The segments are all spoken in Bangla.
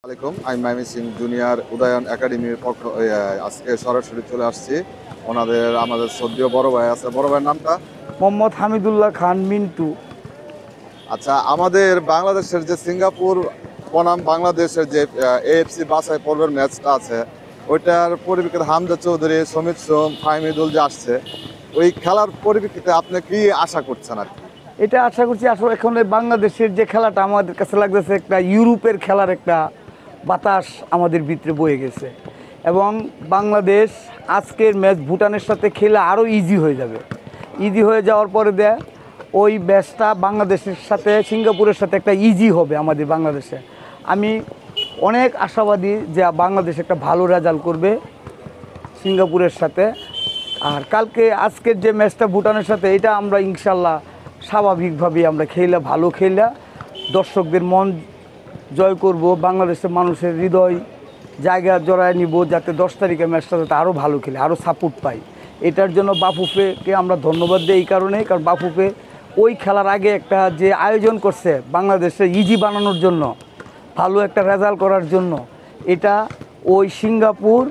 আলাইকুম, আমি মাইমি সিং জুনিয়র উদয়ন একাডেমির পক্ষ আজকে সরাসরি চলে আসছি। আমাদের শ্রদ্ধেয় বড় ভাই আছে, বড় ভাইয়ের নামটা? মোহাম্মদ হামিদুল্লাহ খান মিন্টু। আচ্ছা, আমাদের বাংলাদেশের যে সিঙ্গাপুর বনাম বাংলাদেশের যে এএফসি বাছাই পর্বের ম্যাচটা আছে, ওইটার পরিপ্রেক্ষিতে হামজা চৌধুরী, সমিত সোম, ফাহিমিদুল যে আসছে, ওই খেলার পরিপ্রেক্ষিতে আপনি কি আশা করছেন আর কি? এটা আশা করছি আসলে এখন এই বাংলাদেশের যে খেলাটা আমাদের কাছে লাগতেছে একটা ইউরোপের খেলার একটা বাতাস আমাদের ভিতরে বয়ে গেছে, এবং বাংলাদেশ আজকের ম্যাচ ভুটানের সাথে খেলে আরও ইজি হয়ে যাবে। ইজি হয়ে যাওয়ার পরে ওই ম্যাচটা বাংলাদেশের সাথে সিঙ্গাপুরের সাথে একটা ইজি হবে আমাদের বাংলাদেশে। আমি অনেক আশাবাদী যে বাংলাদেশ একটা ভালো রেজাল্ট করবে সিঙ্গাপুরের সাথে। আর আজকের যে ম্যাচটা ভুটানের সাথে, এটা আমরা ইনশাল্লাহ স্বাভাবিকভাবেই আমরা ভালো খেলা দর্শকদের মন জয় করব, বাংলাদেশের মানুষের হৃদয় জায়গা জড়ায় নিব, যাতে 10 তারিখে ম্যাচটা যাতে আরও ভালো খেলে, আরও সাপোর্ট পাই। এটার জন্য বাফুফেকে আমরা ধন্যবাদ দিই এই কারণেই, কারণ বাফুফে ওই খেলার আগে একটা যে আয়োজন করছে বাংলাদেশে ইজি বানানোর জন্য, ভালো একটা রেজাল্ট করার জন্য, এটা ওই সিঙ্গাপুর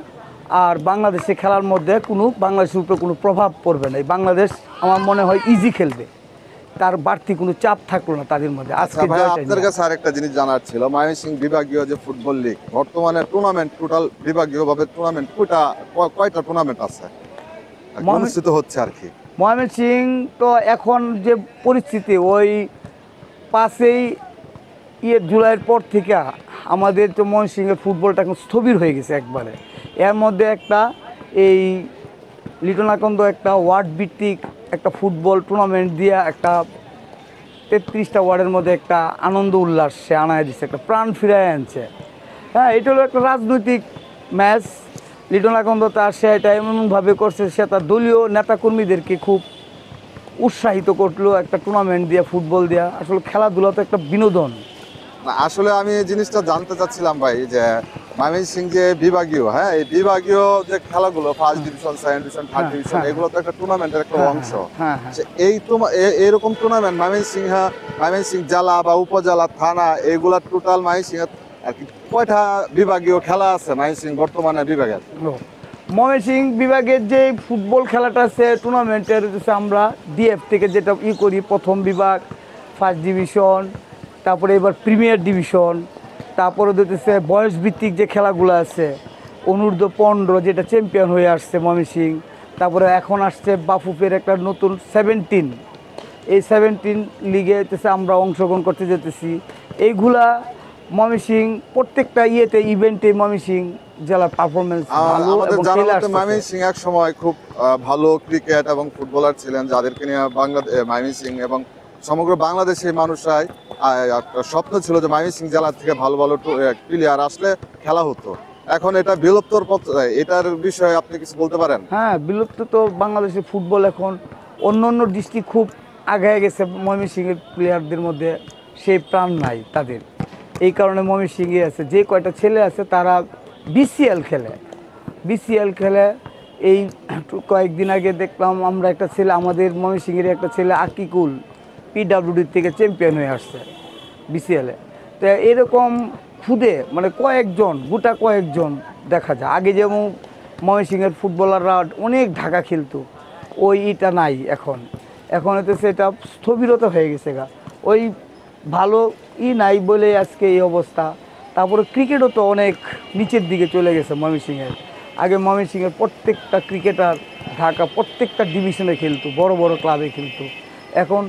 আর বাংলাদেশে খেলার মধ্যে বাংলাদেশের উপরে কোনো প্রভাব পড়বে না। বাংলাদেশ আমার মনে হয় ইজি খেলবে, তার বাড়তি কোনো চাপ থাকলো না তাদের মধ্যে। আচ্ছা ভাই, আপনার কাছে আরেকটা জিনিস জানার ছিল, ময়মনসিংহ বিভাগীয় যে ফুটবল লিগ বর্তমানে টুর্নামেন্ট, টোটাল বিভাগীয়ভাবে টুর্নামেন্ট কয়টা টুর্নামেন্ট আছে অনুষ্ঠিত হচ্ছে আর কি? ময়মনসিংহ তো এখন যে পরিস্থিতি, ওই 5ই জুলাইয়ের পর থেকে আমাদের তো ময়মনসিংহের ফুটবলটা এখন স্থবির হয়ে গেছে একবারে। এর মধ্যে একটা এই লিটনাকন্দ একটা ওয়ার্ড ভিত্তিক একটা ফুটবল টুর্নামেন্ট দিয়ে একটা 33টা ওয়ার্ডের মধ্যে একটা আনন্দ উল্লাস সে আনায় দিচ্ছে, একটা প্রাণ ফিরায় আনছে। হ্যাঁ, এটা হলো একটা রাজনৈতিক ম্যাচ। লিটনাকন্দ সে এটা এমনভাবে করছে, সে তার দলীয় নেতাকর্মীদেরকে খুব উৎসাহিত করলো একটা টুর্নামেন্ট দিয়ে, ফুটবল দেওয়া। আসলে খেলাধুলা তো একটা বিনোদন। আসলে আমি এই জিনিসটা জানতে চাচ্ছিলাম ভাই, যে ময়মনসিংহ যে বিভাগীয়, হ্যাঁ, এই বিভাগীয় যে খেলাগুলো, first division, second division, third division, এগুলো তো একটা টুর্নামেন্টের একটা অংশ। এইরকম টুর্নামেন্ট ময়মনসিংহ জেলা বা উপজেলা, থানা, এগুলা টোটাল ময়মনসিংহ আর কি কয়টা বিভাগীয় খেলা আছে ময়মনসিংহ বর্তমানে বিভাগের? ময়মনসিংহ বিভাগের যে ফুটবল খেলাটা আছে টুর্নামেন্টের, আমরা ডিএফ থেকে যেটা করি, প্রথম বিভাগ, ফার্স্ট ডিভিশন, তারপরে এবার প্রিমিয়ার ডিভিশন, তারপরে দিতেছে বয়সভিত্তিক যে খেলাগুলো আছে, অনূর্ধ্ব 15 যেটা চ্যাম্পিয়ন হয়ে আসছে ময়মনসিংহ, তারপরে এখন আসছে বাফুফের একটা নতুন 17, এই 17 লিগে আমরা অংশগ্রহণ করতে যেতেছি। এইগুলা ময়মনসিংহ প্রত্যেকটা ইভেন্টে ময়মনসিংহ জেলার পারফরমেন্স ভালো, এবং ময়মনসিংহ এক সময় খুব ভালো ক্রিকেট এবং ফুটবলার ছিলেন, যাদেরকে নিয়ে ময়মনসিংহ এবং সমগ্র বাংলাদেশের মানুষরাই স্বপ্ন ছিল যে ময়মনসিংহ জেলা থেকে ভালো ভালো প্লেয়ার আসলে খেলা হতো। এখন এটা বিলুপ্তর পথ, এটার বিষয়ে আপনি কিছু বলতে পারেন? হ্যাঁ, বিলুপ্ত তো বাংলাদেশের ফুটবল এখন অন্য অন্য ডিস্ট্রিক্ট খুব আগায় গেছে, ময়মনসিংহের প্লেয়ারদের মধ্যে সেই প্রাণ নাই তাদের। এই কারণে ময়মনসিংহে আছে যে কয়টা ছেলে আছে তারা বিসিএল খেলে। এই কয়েকদিন আগে দেখলাম আমরা একটা ছেলে, আমাদের ময়মনসিংহের একটা ছেলে আকিকুল, পিডাব্লিউডি থেকে চ্যাম্পিয়ন হয়ে আসছে বিসিএলে। তো এরকম মানে গোটা কয়েকজন দেখা যায়। আগে যেমন ময়মনসিংহের ফুটবলাররা অনেক ঢাকা খেলতো, এটা নাই এখন। হচ্ছে এটা স্থবিরতা হয়ে গেছে ওই ভালো নাই বলে আজকে এই অবস্থা। তারপরে ক্রিকেটও তো অনেক নিচের দিকে চলে গেছে ময়মনসিংহের। আগে ময়মনসিংহের প্রত্যেকটা ক্রিকেটার ঢাকা প্রত্যেকটা ডিভিশনে খেলতো, বড় বড় ক্লাবে খেলতো। এখন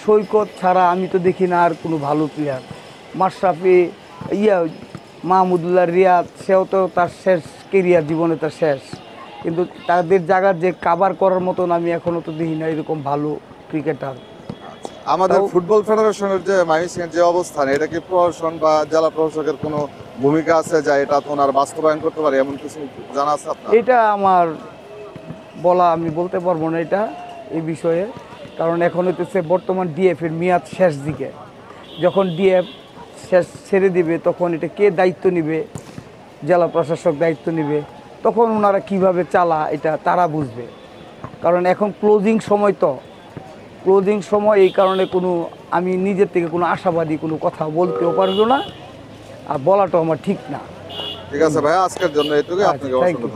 সৈকত ছাড়া আমি তো দেখি না আর কোনো ভালো প্লেয়ার। মাশরাফি, মাহমুদুল্লাহ রিয়াদ, সেও তো তার শেষ কেরিয়ার, জীবনে তার শেষ। কিন্তু তাদের জায়গার যে কাভার করার মতন আমি এখনও তো দেখি না এরকম ভালো ক্রিকেটার। আমাদের ফুটবল ফেডারেশনের যে ময়মনসিংহের যে অবস্থান, এটা কি প্রশাসন বা জেলা প্রশাসকের কোনো ভূমিকা আছে যা এটা তো ওনার বাস্তবায়ন করতে পারে, এমন কিছু জানা আছে আপনার? এটা আমার আমি বলতে পারবো না এটা এই বিষয়ে, কারণ এখন হইতেছে বর্তমান ডিএফের মেয়াদ শেষ দিকে। যখন ডিএফ ছেড়ে দিবে তখন এটা কে দায়িত্ব নিবে, জেলা প্রশাসক দায়িত্ব নিবে, তখন ওনারা কিভাবে এটা তারা বুঝবে। কারণ এখন ক্লোজিং সময়, এই কারণে আমি নিজের থেকে কোনো আশাবাদী কোনো কথা বলতেও পারবো না। আর বলাটাও আমার ঠিক না। ঠিক আছে ভাই, আজকের জন্য এটুকুই। আচ্ছা, আপনাকে thank অসংখ্য you.